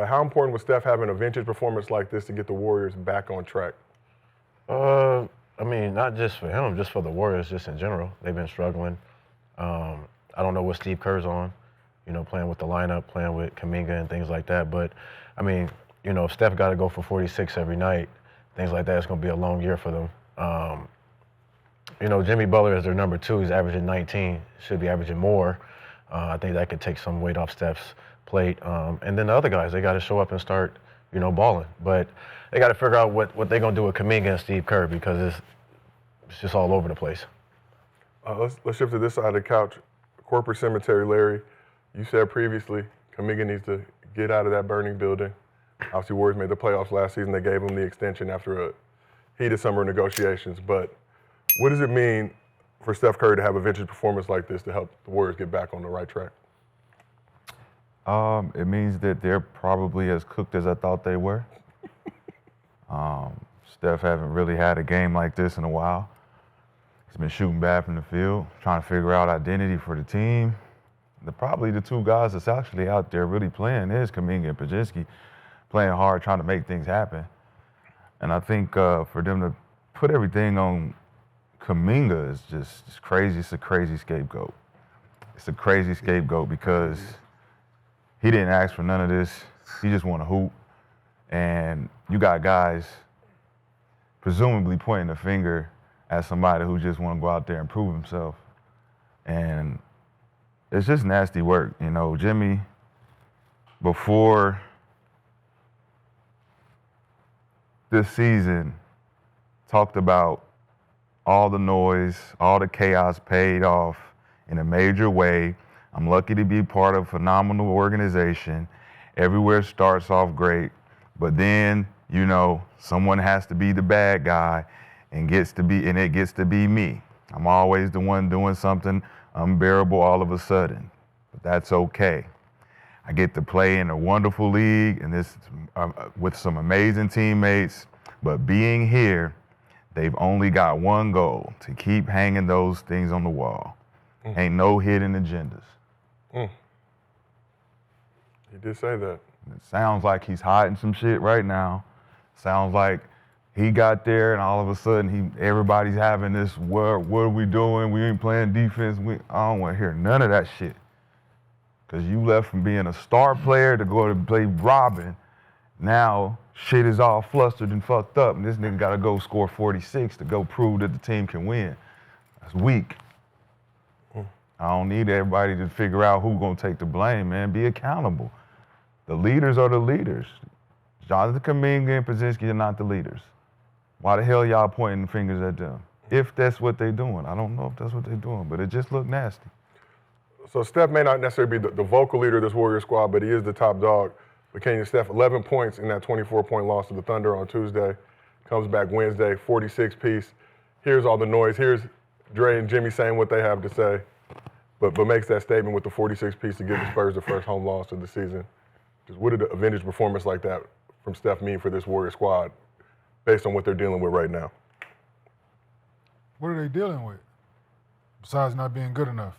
How important was Steph having a vintage performance like this to get the Warriors back on track? I mean, not just for him, just for the Warriors, just in general. They've been struggling. I don't know what Steve Kerr's on, playing with the lineup, playing with Kaminga and things like that. But, I mean, if Steph got to go for 46 every night, things like that, it's going to be a long year for them. Jimmy Butler is their number 2. He's averaging 19, should be averaging more. I think that could take some weight off Steph's plate. And then the other guys, they got to show up and start, balling. But they got to figure out what they're going to do with Kaminga and Steve Kerr because it's just all over the place. Let's shift to this side of the couch. Corporate Cemetery, Larry. You said previously Kaminga needs to get out of that burning building. Obviously, Warriors made the playoffs last season. They gave him the extension after a heated summer negotiations. But what does it mean for Steph Curry to have a vintage performance like this to help the Warriors get back on the right track? It means that they're probably as cooked as I thought they were. Steph haven't really had a game like this in a while. He's been shooting bad from the field, trying to figure out identity for the team. Probably the 2 guys that's actually out there really playing is Kuminga and Poziemski, playing hard, trying to make things happen. And I think for them to put everything on Kaminga is just crazy. It's a crazy scapegoat. It's a crazy scapegoat because he didn't ask for none of this. He just want to hoop. And you got guys presumably pointing a finger at somebody who just want to go out there and prove himself. And it's just nasty work. Jimmy, before this season, talked about all the noise, all the chaos paid off in a major way. I'm lucky to be part of a phenomenal organization. Everywhere starts off great, but then, someone has to be the bad guy and it gets to be me. I'm always the one doing something unbearable all of a sudden, but that's okay. I get to play in a wonderful league and this with some amazing teammates, but being here, they've only got one goal, to keep hanging those things on the wall. Ain't no hidden agendas. He did say that. It sounds like he's hiding some shit right now. Sounds like he got there and all of a sudden everybody's having this, what are we doing? We ain't playing defense. I don't want to hear none of that shit. Because you left from being a star player to go to play Robin. Now shit is all flustered and fucked up, and this nigga got to go score 46 to go prove that the team can win. That's weak. I don't need everybody to figure out who's going to take the blame, man. Be accountable. The leaders are the leaders. Jonothan, Kaminga, and Poziemski are not the leaders. Why the hell y'all pointing fingers at them? If that's what they're doing. I don't know if that's what they're doing, but it just looked nasty. So Steph may not necessarily be the vocal leader of this Warrior squad, but he is the top dog. But Kenyon Steph, 11 points in that 24-point loss to the Thunder on Tuesday. Comes back Wednesday, 46-piece. Here's all the noise. Here's Dre and Jimmy saying what they have to say, but makes that statement with the 46-piece to give the Spurs the first home loss of the season. Just what did a vintage performance like that from Steph mean for this Warrior squad based on what they're dealing with right now? What are they dealing with besides not being good enough?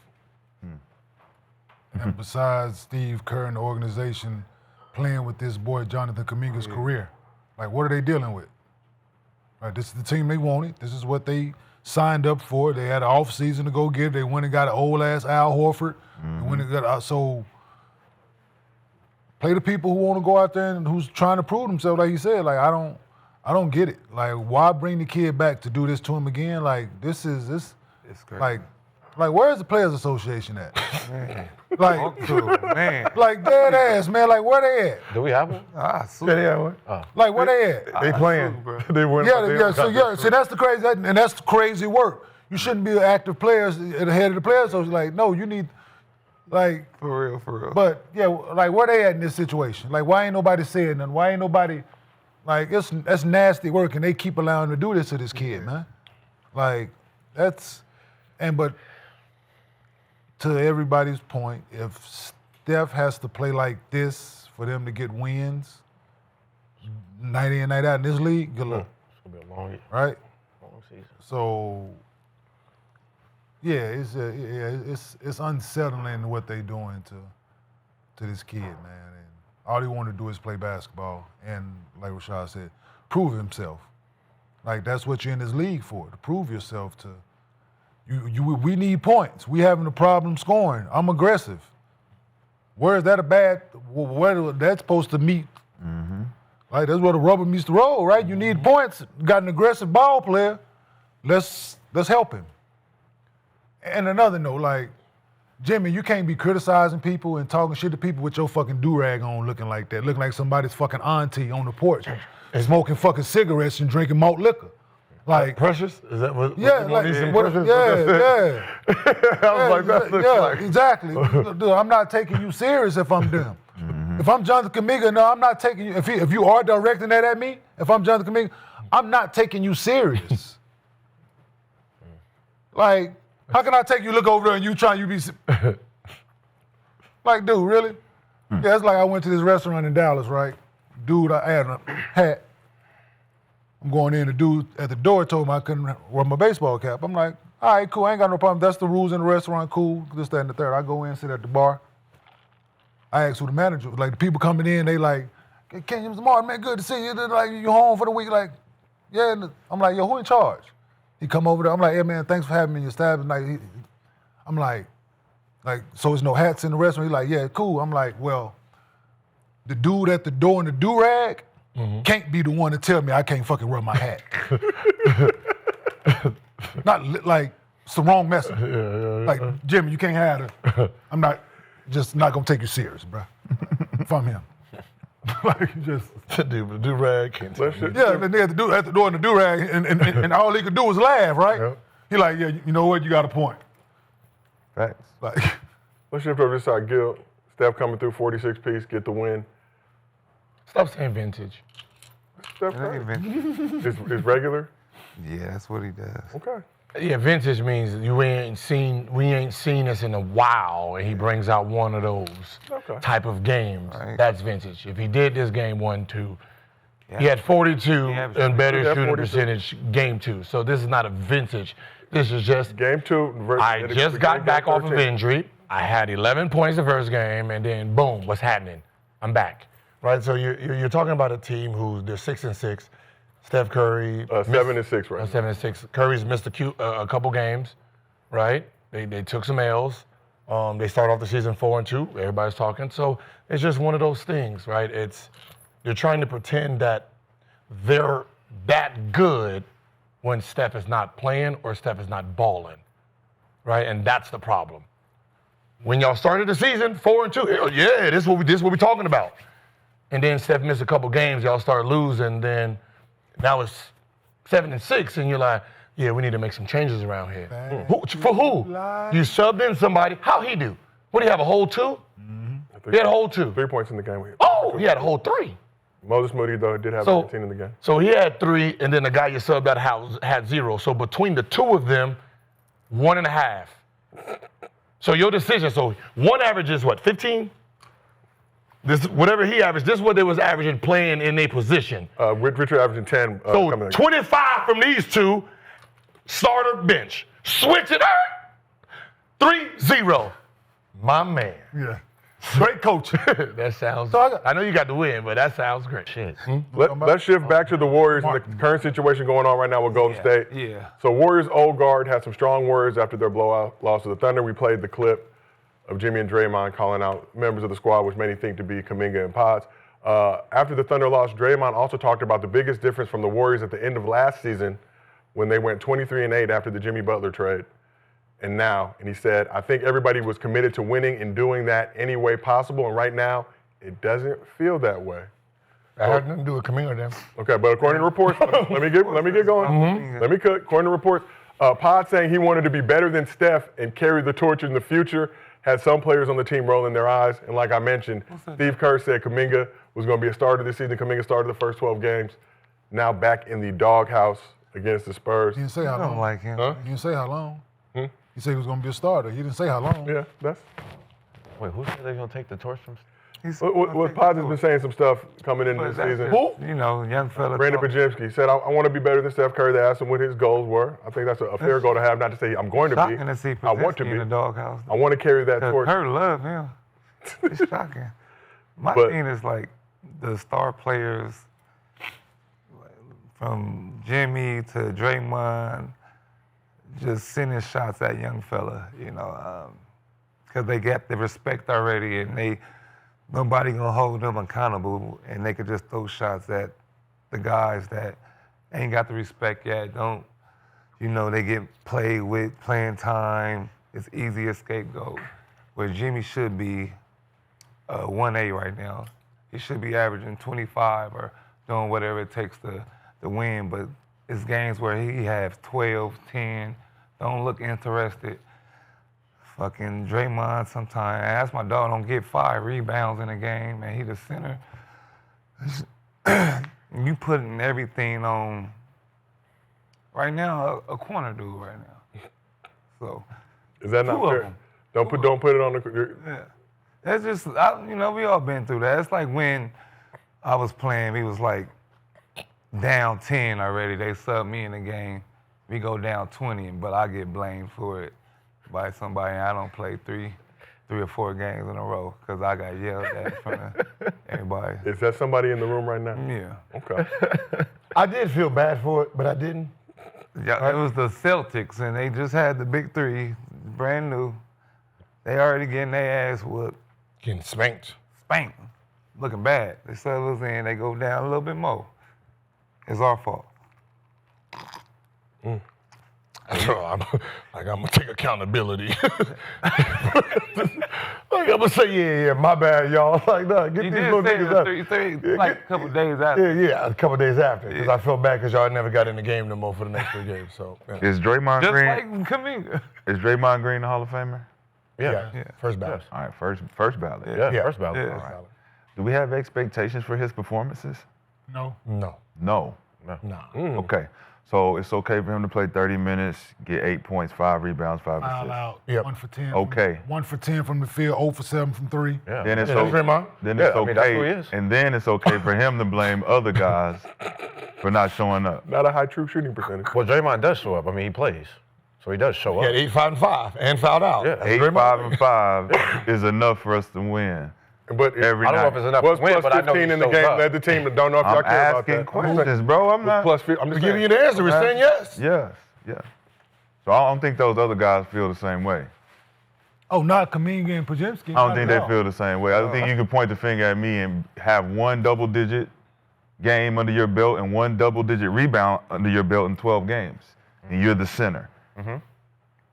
And besides Steve Kerr and the organization playing with this boy Jonathan Kuminga's career? Like, what are they dealing with? Right, this is the team they wanted. This is what they signed up for. They had an off season to go get it. They went and got an old ass Al Horford. They went and got so play the people who want to go out there and who's trying to prove themselves. Like you said, like I don't get it. Like, why bring the kid back to do this to him again? Like, this. It's crazy. Like, where's the Players Association at? Man. Like, man. like dead ass, man. Like, where they at? Do we have one? Yeah, they have one. Like, where they at? They playing. They win. So that's the crazy, and that's the crazy work. You shouldn't be an active player at the head of the players. So it's like, no, you need, like, For real. but yeah, like, where they at in this situation? Like, why ain't nobody saying nothing? Why ain't nobody, like, that's nasty work, and they keep allowing to do this to this kid, man. Like, but to everybody's point, if Steph has to play like this for them to get wins, night in, night out in this league, good luck. It's gonna be a long, right? long season. So, yeah, it's unsettling what they doing to this kid, man. All he wanted to do is play basketball, and like Rashad said, prove himself. Like that's what you're in this league for, to prove yourself. We need points. We having a problem scoring. I'm aggressive. Where is that a bad? Where that's supposed to meet? Like that's where the rubber meets the road, right? You need points. You got an aggressive ball player. Let's help him. And another note, like Jimmy, you can't be criticizing people and talking shit to people with your fucking do-rag on looking like that, looking like somebody's fucking auntie on the porch, smoking fucking cigarettes and drinking malt liquor. Like Precious? Is that what? yeah, like yeah. I was like, that looks like. Exactly. Dude, I'm not taking you serious if I'm them. If I'm Jonathan Kaminga, no, I'm not taking you. If you are directing that at me, if I'm Jonathan Kaminga, I'm not taking you serious. Like, how can I take you look over there and you be like, dude, really? Yeah, it's like I went to this restaurant in Dallas, right? Dude, I had a hat. I'm going in, the dude at the door told me I couldn't wear my baseball cap. I'm like, all right, cool, I ain't got no problem. That's the rules in the restaurant, cool, this, that, and the third. I go in, sit at the bar. I asked who the manager was. Like, the people coming in, they like, Ken, Mr. Martin, man, good to see you. They're like, you home for the week? Like, yeah. I'm like, yo, who in charge? He come over there. I'm like, hey, man, thanks for having me in your staff. And like, I'm like, so there's no hats in the restaurant? He's like, yeah, cool. I'm like, well, the dude at the door in the do-rag can't be the one to tell me I can't fucking wear my hat. Not like, it's the wrong message. Like, Jimmy, you can't have it. I'm not gonna take you serious, bro. If I'm him. Like, just. The do-rag can't tell you. Yeah, the nigga at the door in the do-rag, and all he could do was laugh, right? Yep. He like, yeah, you know what, you got a point. Facts. Like, Let's shift over this side. Gil, Steph coming through, 46-piece, get the win. Stop saying vintage. Steph Curry. Is regular? Yeah, that's what he does. Okay. Yeah, vintage means we ain't seen this in a while, and he brings out one of those type of games. Right. That's vintage. If he did this game 1-2, he had 42 and better shooting 42. percentage game 2. So this is not a vintage. This is just Game 2. I just got back off of injury. I had 11 points the first game, and then boom, what's happening? I'm back. Right, so you're talking about a team who's they're 6-6. Steph Curry 7-6 right now. 7-6. Curry's missed a couple games, right? They took some L's. They start off the season 4-2. Everybody's talking. So it's just one of those things, right? You're trying to pretend that they're that good when Steph is not playing or Steph is not balling, right? And that's the problem. When y'all started the season 4-2, yeah, this is what we talking about. And then Steph missed a couple games, y'all start losing, then now it's 7-6, and you're like, yeah, we need to make some changes around here. For who? You subbed in somebody. How'd he do? What, do you have a whole 2? He had a whole 2. 3 points in the game. Oh, he had a whole 3. Moses Moody, though, did have So- 15 in the game. So he had 3, and then the guy you subbed out had 0. So between the 2 of them, 1.5. So your decision, so one average is what, 15? This, whatever he averaged, this is what they was averaging playing in their position. Richard averaging 10. So coming in. 25 from these 2, starter bench. Switch it up, 3-0. My man. yeah. Great coach. That sounds, So I know you got the win, but that sounds great. Shit. Let's shift back to the Warriors and the current situation going on right now with Golden State. Yeah. So Warriors old guard had some strong words after their blowout loss to the Thunder. We played the clip of Jimmy and Draymond calling out members of the squad, which many think to be Kuminga and Pods. After the Thunder loss, Draymond also talked about the biggest difference from the Warriors at the end of last season when they went 23-8 after the Jimmy Butler trade. And now, and he said, I think everybody was committed to winning and doing that any way possible. And right now, it doesn't feel that way. That had nothing to do with Kaminga then. Okay, but according to reports, let me get going. Let me cook. According to reports, Pod saying he wanted to be better than Steph and carry the torch in the future had some players on the team rolling their eyes. And like I mentioned, Steve Kerr said Kaminga was going to be a starter this season. Kaminga started the first 12 games. Now back in the doghouse against the Spurs. He didn't say how I don't long. like him. He didn't say how long. He said he was going to be a starter. He didn't say how long. Yeah, that's Wait, who said they're going to take the torch from? He's- what Pod has been saying some stuff coming into this That's season. just, you know, young fella. Brandin talk- Poziemski said, I want to be better than Steph Curry. They asked him what his goals were. I think that's a fair goal to have, not to say I'm going to be. Shocking to see I want to Poziemski be. in the doghouse. I want to carry that torch. Her love him. It's shocking. My But- thing is like the star players, from Jimmy to Draymond, just sending shots at young fella, because they got the respect already, and nobody gonna hold them accountable, and they could just throw shots at the guys that ain't got the respect yet. Don't, they get played with, playing time. It's easy a scapegoat. Where Jimmy should be 1A right now. He should be averaging 25 or doing whatever it takes to win. But it's games where he has 12, 10, don't look interested. Fucking Draymond sometimes. I ask my dog, don't get 5 rebounds in a game, man. He the center. You putting everything on, right now, a corner dude right now. So. Is that not Two of fair? them. Don't put it on the. Yeah. That's just, we all been through that. It's like when I was playing, we was like down 10 already. They subbed me in the game. We go down 20, but I get blamed for it by somebody. I don't play three or 4 games in a row because I got yelled at in front of everybody. Is that somebody in the room right now? Yeah. Okay. I did feel bad for it, but I didn't. Yeah, it was the Celtics, and they just had the big 3, brand new. They already getting their ass whooped. Getting spanked. Spanked. Looking bad. They sub us in, they go down a little bit more. It's our fault. So I'm gonna take accountability. I'm gonna say, yeah, my bad, y'all. Like, no, get You these did little say niggas up. like a couple days after. Yeah, a couple days after, because I felt bad because y'all never got in the game no more for the next 3 games. So Is Draymond Just Green? like Kaminga. Is Draymond Green the Hall of Famer? yeah, Yeah. first ballot. All right, first ballot. Yeah, first ballot. Yeah. All right. Do we have expectations for his performances? No. No, No. nah. Okay. So it's okay for him to play 30 minutes, get 8 points, 5 rebounds, 5 Foul assists. out. Yep. 1 for 10. Okay. 1 for 10 from the field, 0 for 7 from 3. Yeah. Then it's Yeah, that's Draymond. Then Yeah, it's I mean, that's okay. who he is. And then it's okay for him to blame other guys for not showing up. Not a high true shooting percentage. Well, Draymond does show up. I mean, he plays, so he does show He up. had 8, 5, and 5, and fouled out. Yeah. That's 8, Draymond 5, Green. and 5 is enough for us to win. But Every I don't know night. if it's enough was to win, plus but I know 15 he in the shows game up. led the team. Don't know if y'all I'm care about asking that. questions, bro. I'm not. Plus, I'm just Giving you saying. the answer. We're saying yes. Yes. So I don't think those other guys feel the same way. Oh, not Kaminga and Poziemski. I don't think they feel the same way. I don't think you can point the finger at me and have 1 double-digit game under your belt and 1 double-digit rebound under your belt in 12 games, and you're the center.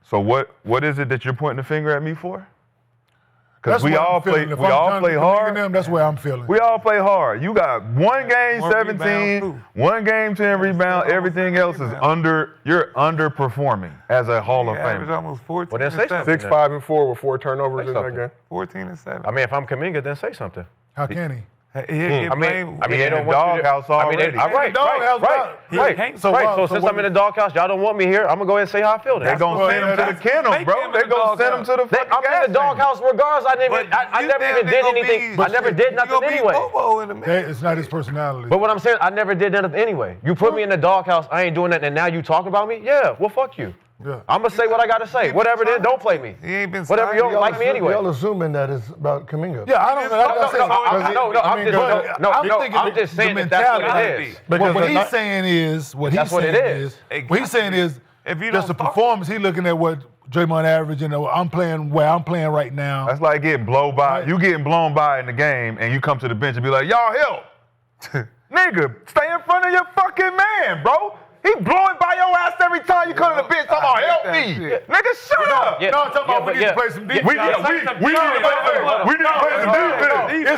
So what is it that you're pointing the finger at me for? Because we all play hard. That's where I'm feeling. We all play hard. You got 1 game, 1 17, rebound, too. 1 game, 10 rebound. Everything else is you're underperforming as a Hall of Average Famer. almost 14 Well, then and say 7. 6, 5, and 4 with 4 turnovers Say in that something. game. 14 and 7. I mean, if I'm Kaminga, then say something. How can he? He'll get I blamed. mean, He they in don't the want you to- doghouse I mean, already. right. So what- So so since what I'm in the is- doghouse, y'all don't want me here. I'm gonna go ahead and say how I feel. They Then. gonna send him to the kennel, make bro. him in They the gonna send him to the fucking I'm in the doghouse regardless. I never even did anything. I never did nothing anyway. It's not his personality. But what I'm saying, I never did nothing anyway. You put me in the doghouse, I ain't doing that, and now you talking about me? Yeah, well, fuck you. Yeah. I'm gonna say what I gotta say. Whatever it is, don't play me. He ain't been Whatever you don't like me anyway. Y'all assuming that it's about Kaminga. Yeah, I don't know. I'm just saying that that's what it is. What he's saying is, what That's he's what it saying is. is, what he's saying is, If you just the don't start- performance. He looking at what Draymond average, and I'm playing where I'm playing right now. That's like getting blown by. You getting blown by in the game, and you come to the bench and be like, "Y'all help, nigga, stay in front of your fucking man, bro. He blowing by your ass every time you come to the bench. Talking about help me, nigga, shut up. Yeah. No, I'm talking about we but need to play some defense. We need to play some defense.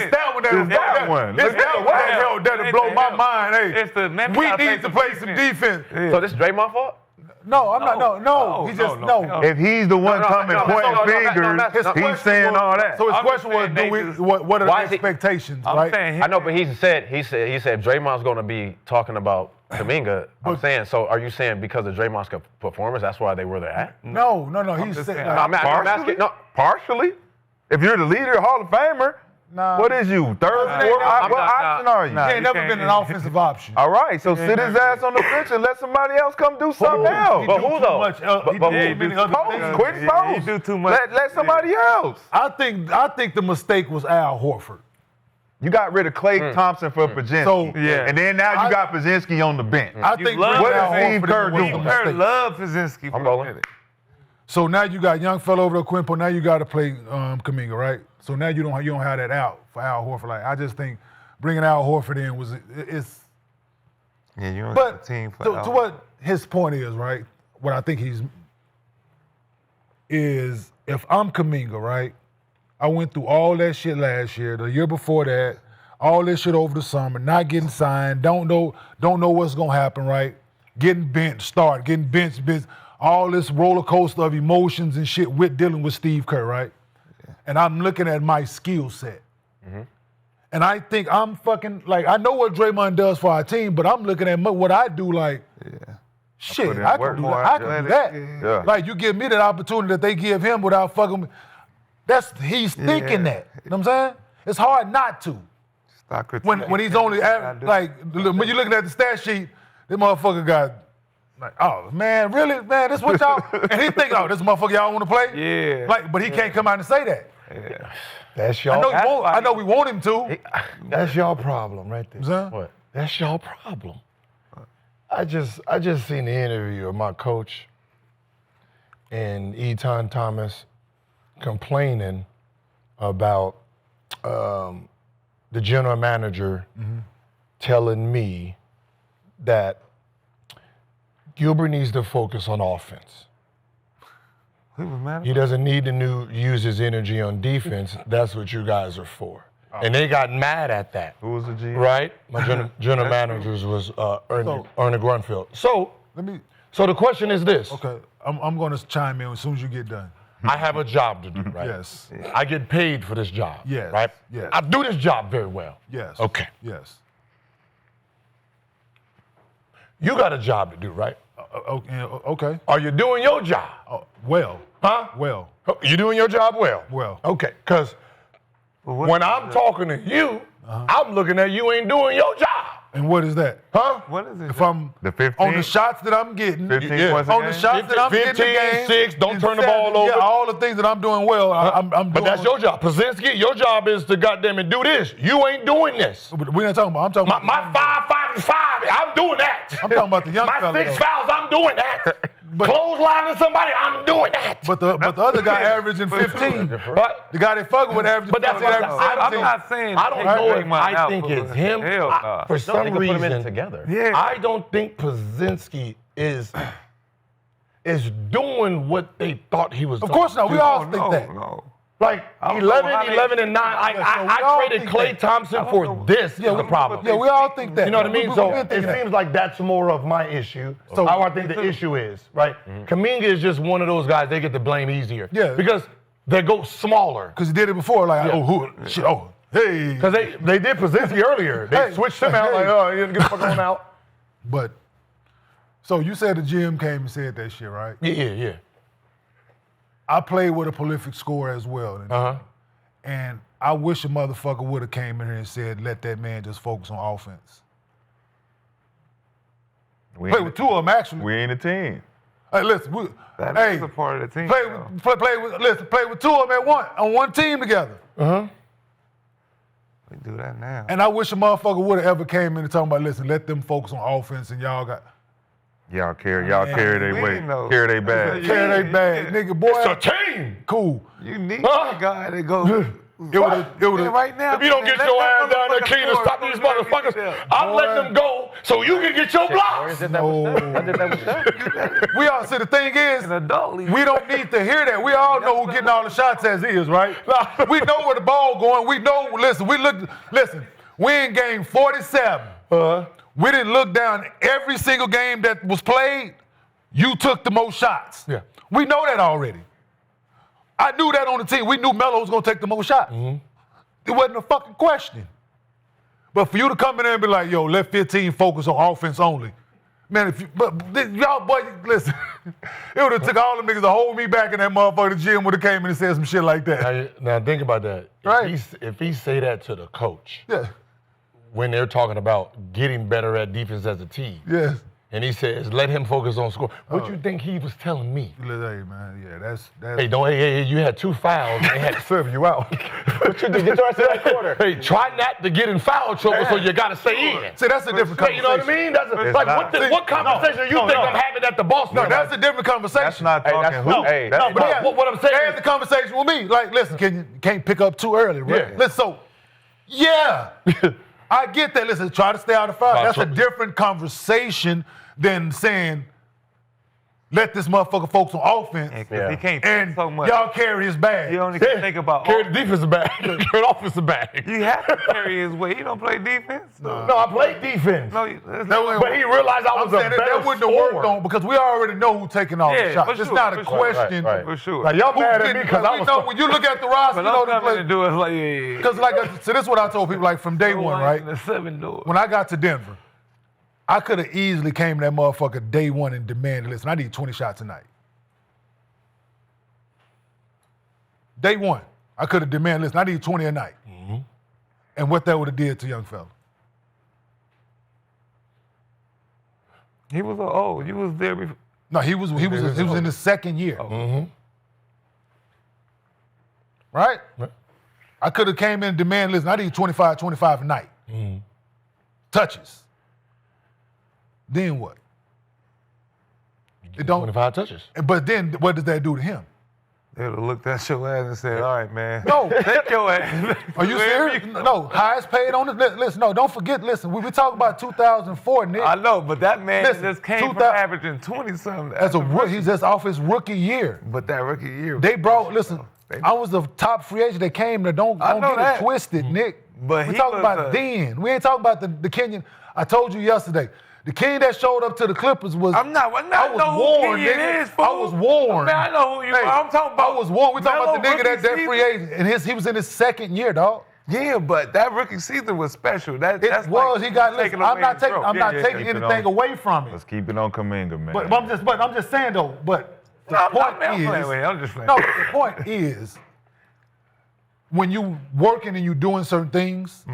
It's that one that It's that one. It's that one that held that'll blow my mind. Hey, It's the men we gotta need to play some defense. So this Draymond fault? No, I'm not. No. He just no. If he's the one coming pointing fingers, he's saying all that. So his I'm question was, saying they just- what are Why the is he- expectations, I'm right? saying I know, but he said Draymond's gonna be talking about Kaminga. I'm saying, so are you saying because of Draymond's performance, that's why they were there at? No. He's just saying, saying, I'm asking. No, Partially. If you're the leader, Hall of Famer, Nah. what is you? Third, Nah, fourth? nah, What nah, option are you? nah. he ain't never can't- been an offensive option. All right, so sit his ass on the bench and let somebody else come do something else. But who though? He But do who? too many other Post, things. quick He post. do too much. Let somebody else. I think the mistake was Al Horford. You got rid of Klay Thompson for Poziemski. So, yeah. And then now you got Poziemski on the bench. I think love bringing What Al is Steve Horford Kerr in was a doing? mistake. Love Poziemski. I'm rolling. So now you got young fella over there, Quimpo. Now you got to play Kaminga, right? So now you don't have that out for Al Horford. Like I just think bringing Al Horford in it's. Yeah, you don't But have a team for to what his point is, right? What I think is if I'm Kaminga, right? I went through all that shit last year, the year before that, all this shit over the summer, not getting signed, don't know what's gonna happen, right? Getting benched, getting benched, all this roller coaster of emotions and shit with dealing with Steve Kerr, right? Yeah. And I'm looking at my skill set. Mm-hmm. And I think I'm fucking, like, I know what Draymond does for our team, but I'm looking at what I do like, shit, I can do that. I can do that. Yeah. Like, you give me that opportunity that they give him without fucking me. He's thinking that. You know what I'm saying? It's hard not to. When he's only, when you're looking at the stat sheet, this motherfucker got, like, oh, man, really? Man, this what y'all, and he think, oh, this motherfucker y'all want to play? Yeah. Like, but he can't come out and say that. Yeah. That's y'all. I know we want him to. That's y'all problem right there. You know what I'm saying? What? That's y'all problem. I just seen the interview of my coach and Eton Thomas complaining about the general manager telling me that Gilbert needs to focus on offense. Who was mad? He doesn't need to use his energy on defense. That's what you guys are for. And they got mad at that. Who was the GM? Right? My general managers was Ernie Grunfeld. So the question is this. Okay, I'm going to chime in as soon as you get done. I have a job to do, right? Yes. I get paid for this job. Yes. Right? Yes. I do this job very well. Yes. Okay. Yes. You got a job to do, right? Okay. Are you doing your job? Well. Huh? Well. You doing your job well? Well. Okay, because when I'm talking to you, I'm looking at you ain't doing your job. And what is that? Huh? What is it? If I'm The 15? on the shots that I'm getting, 15 points a on the game? shots that I'm 15, getting, the game, 6, don't and turn the ball 7, over. Yeah, all the things that I'm doing well, I'm doing. But that's your job. Poziemski, your job is to goddamn it do this. You ain't doing this. We're not talking about. I'm talking My about 5-5-5, I'm doing that. I'm talking about the young My fella, 6 though. fouls, I'm doing that. Clotheslining somebody, I'm doing that. But the other guy averaging 15. But The guy they fucking with averaging But that's 15, what averaging I'm 17. not saying. I don't take know if Draymond I out think for it's him. Hell no. For No, some they can put them in reason, together. Yeah. I don't think Poziemski is doing what they thought he was Of doing. course not. We all think that. No. Like I don't know 11, how they- 11 and 9. Yeah, so we I all traded think Klay that. Thompson for this. Yeah, is the problem. Yeah, we all think that. You know what I mean? We've So been it thinking that. seems like that's more of my issue. So- how I think the issue is, right? Kaminga is just one of those guys they get to blame easier. Yeah. Because they go smaller. Because he did it before. Like, Yeah. oh, who? Shit, oh, hey. Because they did Poziemski earlier. They Hey, switched him out hey. like, oh, you get the fuck on out. But, so you said the GM came and said that shit, right? Yeah. I played with a prolific scorer as well. Uh-huh. And I wish a motherfucker would have came in here and said, let that man just focus on offense. Play with two of them, actually. We ain't a team. Hey, listen, That is a part of the team. play with two of them on one team together. Uh-huh. We do that now. And I wish a motherfucker would have ever came in and talking about, listen, let them focus on offense and y'all Carry their we weight, know. carry their bag. carry they bag. Nigga, boy, It's a team. cool. You need Huh? a guy that goes. It would've- right now. If you don't get let your that ass down there motherfucker clean and score. stop these motherfuckers, I'm letting them go so you can get your blocks. I did that with Steph. We all see the thing is, In adult league. we don't need to hear that. We all know who getting all the shots as is, right? We know where the ball going. We know. Listen, we in game 47. We didn't look down every single game that was played. You took the most shots. Yeah. We know that already. I knew that on the team. We knew Melo was gonna take the most shots. It wasn't a fucking question. But for you to come in there and be like, yo, let 15 focus on offense only. Man, y'all boy, listen, it would have took all them niggas to hold me back in that motherfucker. The gym would have came in and said some shit like that. Now think about that. Right. If he say that to the coach Yeah, when they're talking about getting better at defense as a team, yes. and he says, let him focus on score. What you think he was telling me? Hey, man, yeah, that's. Hey, you had 2 fouls. They had to serve you out. What you do? Get yours to that quarter. Hey, try not to get in foul trouble, so you got to stay in. See, that's a different conversation. You know what I mean? That's what conversation you think I'm having at the Boston? No, that's a different conversation. That's not talking hoop. Hey, But what I'm saying They had the conversation with me. Like, listen, can't pick up too early, right? Yeah. Listen, so, yeah, I get that. Listen, try to stay out of foul. That's a different conversation than saying, let this motherfucker focus on offense. Yeah. He can't And think so much. y'all carry his bag. You only can think about carry the defensive bag, carry the offensive bag. You have to carry his weight. He don't play defense. No, I played defense. No, But he realized I was a better that wouldn't have worked scorer. on because we already know who's taking all the Yeah, shots. for It's sure, not a for sure. question. Right. for sure. Like, y'all Who mad at didn't- me because I was know, when you look at the roster, But you know I'm the coming play. to do it like, yeah. Because so this is what I told people like from day one, right? The 7 doors. When I got to Denver, I could have easily came to that motherfucker day one and demanded, listen, I need 20 shots tonight. Day one, I could have demanded, listen, I need 20 a night. Mm-hmm. And what that would have did to young fella. He was old. You was there before. No, he was in his second year. Mm-hmm. Right? I could have came in and demanded, listen, I need 25 a night. Mm-hmm. Touches. Then what? It don't. 25 touches. But then what does that do to him? They would have looked at your ass and said, all right, man. No. Take your ass. Are you serious? No, highest paid on it. Listen, no, don't forget, listen, we talk about 2004, Nick. I know, but that man Listen, just came from 2000 averaging 20-something. As a rookie, he's just off his rookie year. But that rookie year. They brought, listen, I was the top free agent that came there. Don't I know get that. it twisted, Nick. But we he talking was about then. We ain't talking about the Kenyan. I told you yesterday. The Kenyan that showed up to the Clippers was. I know who warned, Kenyon nigga. is, fool. I was warned. Man, I know who you are. I'm talking about. I was warned. We talking about the Melo nigga that rookie free agent, and he was in his second year, dog. Yeah, but that rookie season was special. That's It was. like He got. taking Listen, I'm away not his taking. growth. I'm not taking keep it anything on. away from it. Let's keep it on Kaminga, man. But I'm just saying though. But the I'm point playing with is, him. I'm just playing. no. The point is, when you working and you doing certain things.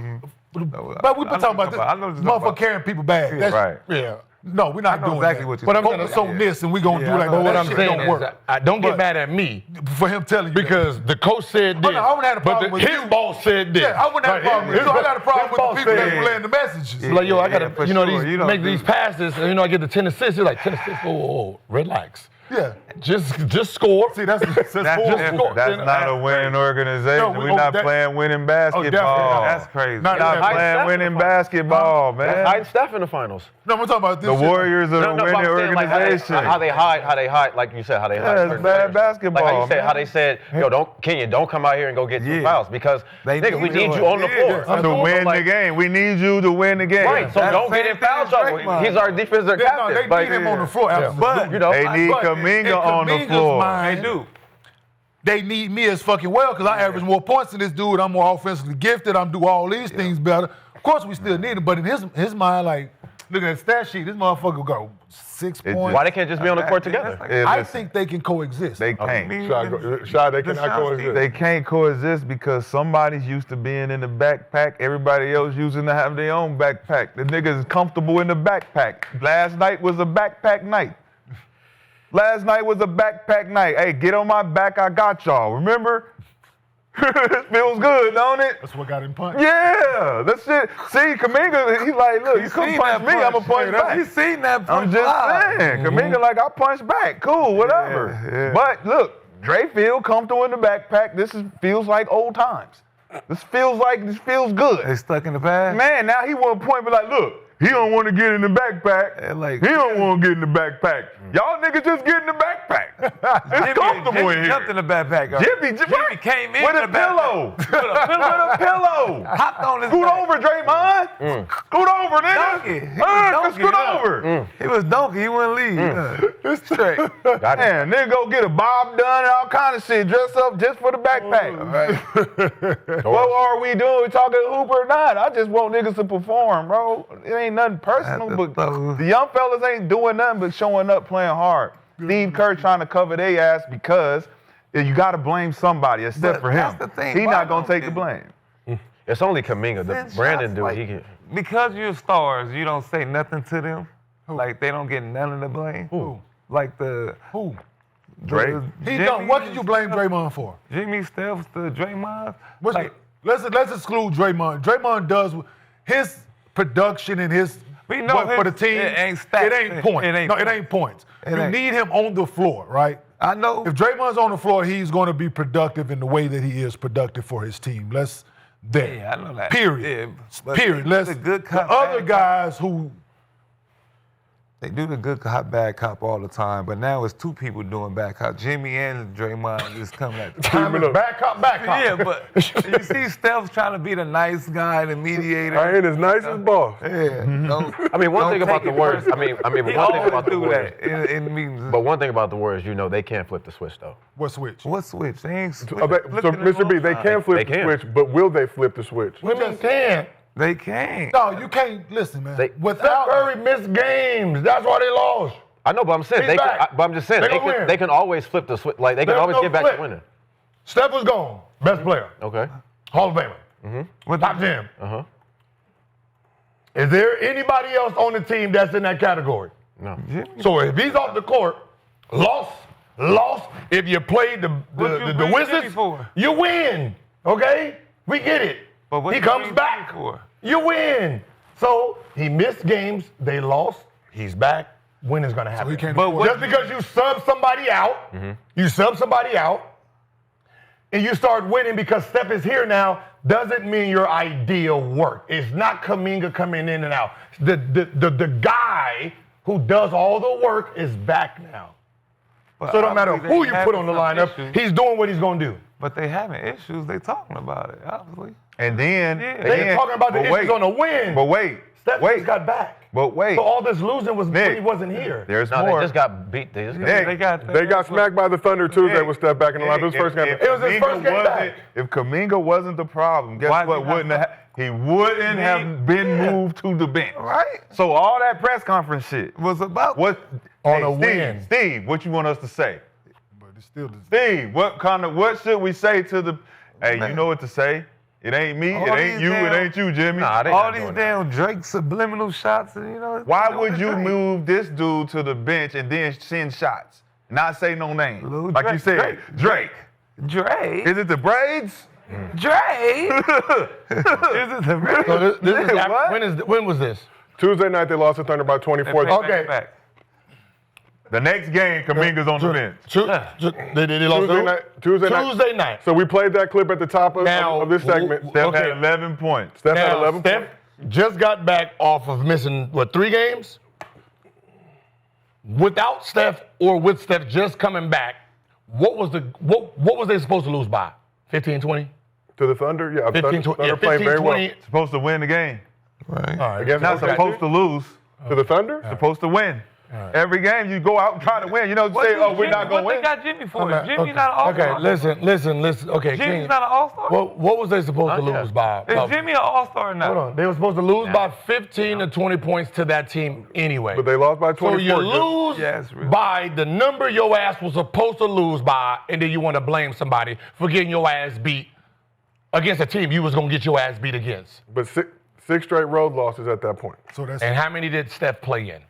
But we've been talking about this. I know what you're talking Motherfucker about. carrying people bags. That's, Right. Yeah. No, we're not I know doing exactly that. what you're But I'm saying. focus on this, and we're gonna Yeah, do I like know that. But what That I'm shit saying don't is, work. I don't get But- mad at me For him telling you that. because the coach said this. no, I wouldn't have a problem with his you. boss said this. Yeah, I wouldn't have a problem with you. I got a problem with the people that said- relaying the messages. Like, yo, I gotta, for you know, sure. these You don't make do these that. passes, and I get the 10 assists. You're like 10 assists. Oh, relax. Yeah. Just score. See, that's That's score. different. That's not a winning organization. No, We're not that- playing winning basketball. definitely. That's crazy. Not- We're not High playing Steph winning in the finals. basketball, man. Hide Steph in the finals. No, we're talking about this The shit. Warriors are the but winning I'm saying, like, organization. how they hide, like you said, how they hide. Yeah, it's certain bad players. basketball, Like how you said, man. how they said, yo, Kenyon, don't come out here and go get 2 Yeah. fouls because, They nigga, we need need you. you on the Yeah. floor. To win the Like, game. We need you to win the game. Right, so That's don't the get same in foul thing as trouble. Draymond. He's our defensive Yeah, no, captain. they need Like, him on the floor. Absolutely. But, you know, They need But in Kaminga on the Kaminga's floor. mind, They do. They need me as fucking well because I average more points than this dude. I'm more offensively gifted. I'm do all these things better. Of course, we still need him, but in his mind, like, look at that stat sheet. This motherfucker got 6 It points. why they can't just be on the court Yeah, together? that's Yeah, I listen, think they can coexist. they can't. Shot, they cannot shots coexist. They can't coexist because somebody's used to being in the backpack. Everybody else using to have their own backpack. The niggas is comfortable in the backpack. Last night was a backpack night. Last night was a backpack night. Hey, get on my back. I got y'all. Remember? It feels good, don't it? That's what got him punched. Yeah, that's it. See, Kaminga, he's like, look, you come seen punch that me, I'm going to punch Hey, back. You seen that punch I'm just live. saying. Kaminga like, I punch back. Cool, whatever. Yeah. But look, Dre feel comfortable in the backpack. Feels like old times. This feels They good. stuck in the past. Man, now he want to point me like, look, he don't want to get in the backpack. Yeah, like- he don't want to get in the backpack. Y'all niggas just get in the backpack. It's comfortable in Jimmy jumped here. in the backpack. Jimmy came in with the a pillow. With a pillow. Hopped on his Scoot back. over, Draymond. Scoot over, nigga. Donkey. He was donkey, Scoot yeah. over. He was donkey. He wouldn't leave. It's straight. Man, nigga go get a bob done and all kind of shit. Dress up just for the backpack. What are we doing? We talking hoop or not? I just want niggas to perform, bro. It ain't nothing personal, but the young fellas ain't doing nothing but showing up playing hard. Steve Kerr trying to cover their ass because you got to blame somebody except But for him. that's the thing. He's Why not going to don't take the they- blame. It's only Kaminga. The Send Brandon shots dude, like- he can. Because you're stars, you don't say nothing to them. Like they don't get none of the blame. Who? Like the Who? Drake. He done. What did you blame Draymond for? Jimmy, Steph, the Draymond. What's Like, let's exclude Draymond. Draymond does his production and his We know work for the his- team. it ain't stats. It ain't points. It ain't No, it points. ain't points. It You ain't. need him on the floor, right? I know. If Draymond's on the floor, he's going to be productive in the way that he is productive for his team. Let's there. Yeah, I know that. Period. Yeah, but Period. they Let's do the good the cop, other bad cop. guys who They do the good cop, bad cop all the time, but now it's two people doing bad cop. Jimmy and Draymond is coming at the Teaming time. up. back up. Yeah, but you see Steph's trying to be the nice guy, the mediator. I ain't as nice as boss. Yeah. Don't, I mean, one don't thing about take the it Warriors. I personally. mean, but He one thing always about the do Warriors. that in meetings. But one thing about the Warriors, they can't flip the switch though. what switch? What switch? They ain't So, flipping Mr. B, they can flip They the can. switch, but will they flip the switch? Women can't. They can't. No, you can't listen, man. They- Steph Without Curry missed games. That's why they lost. I know, but I'm saying He's they back. can. But I'm just saying They they gonna can. win. They can always flip the switch. Like they can There's always no get back flip. to winning. Steph was gone. Best player. Okay. Hall of Famer. What Top 10. Uh-huh. Is there anybody else on the team that's in that category? No. Jimmy? So if he's off the court, lost. If you played the What you the bring Jimmy Wizards, for? you win. Okay? We get it. But what He you comes bring back. Jimmy for? You win. So he missed games. They lost. He's back. When is going to happen? he can't But afford Just because you sub somebody out, and you start winning because Steph is here now, doesn't mean your idea worked. It's not Kaminga coming in and out. The guy who does all the work is back now. But So it don't matter obviously who they you put on the having some lineup, issues. he's doing what he's going to do. But they having issues. They talking about it, obviously. And then Yeah. They're talking about the but issues wait, on the win. But wait, Steph wait, just got back. but wait. So all this losing was when Nick, he wasn't here. There's No, more. they just got beat. They just got Nick, They got They got smacked by the Thunder Tuesday Nick, with Steph back in the lineup. It was his first game. It was his Kuminga first game wasn't- back. If Kaminga wasn't the problem, guess Why what? did he Wouldn't not- he wouldn't have been moved to the bench. Right. So all that press conference shit Was about what On hey, a Steve, win. Steve, what you want us to say? But it's still Steve, what should we say to the? Hey, you know what to say? It ain't me. All It ain't these you. It damn- ain't you, Jimmy. Nah, they all not these doing that. damn Drake subliminal shots, and Why know would the you Drake. move this dude to the bench and then send shots? Not say no name. Lil Like you Drake, said, Drake. Drake? Is it the braids? Drake? Is it the Drake? So this is What? when was this? Tuesday night, they lost to Thunder by 24. Okay. Back. The next game, Kaminga's on the bench. They lost Tuesday night. So we played that clip at the top of Now, this segment. Steph okay. had 11 points. Steph had Now, 11 Steph points. just got back off of missing, 3 games? Without Steph or with Steph just coming back, what was they supposed to lose by? 15, 20? To the Thunder? Yeah, 15, Thunder 20. playing very well. Supposed to win the game. Right. All right. Against Not okay. supposed to lose. To the Thunder? Supposed to win. Every game you go out and try to win. You know, What say, you- oh, we're Jimmy- not going to What win. they got Jimmy for? Okay, Jimmy's not an all-star. Okay, listen. Okay, Jimmy's King, not an all-star? what was they supposed to Not yet. lose by? Is Jimmy an all-star now? Hold on. They were supposed to lose by 15 to 20 points to that team anyway. But they lost by So 24. you lose Yeah, it's real. by the number your ass was supposed to lose by, and then you want to blame somebody for getting your ass beat against a team you was going to get your ass beat against. But six straight road losses at that point. So that's And how many did Steph play in?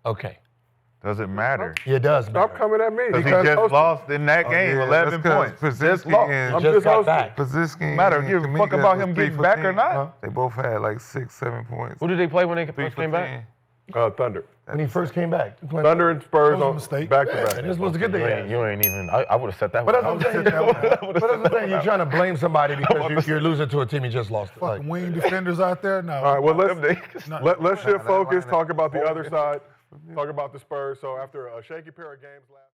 Okay. Doesn't matter. It does Stop matter. coming at me. Because he Because just hosting. lost in that game, yeah, 11 that's 'cause points. Poziemski Just lost. and- I'm Just just got hosting. back. Poziemski Matter, and give a Kuminga fuck about was him 3 getting for back or 10. not. They both had like 6, 7 points. Who did they play when they 3 first for came 10. back? Thunder. When he first came back. Thunder and Spurs That was a on mistake. back to And back. this was to get You their ain't, ass. you ain't even. I would have set that But one. that's what I'm saying. But that's what I'm saying. You're trying to blame somebody because you're losing to a team you just lost. Like, fucking wing defenders out there now. All right, well, let's shift focus, Nah, talk about the other side, talk about the Spurs. So after a shaky pair of games last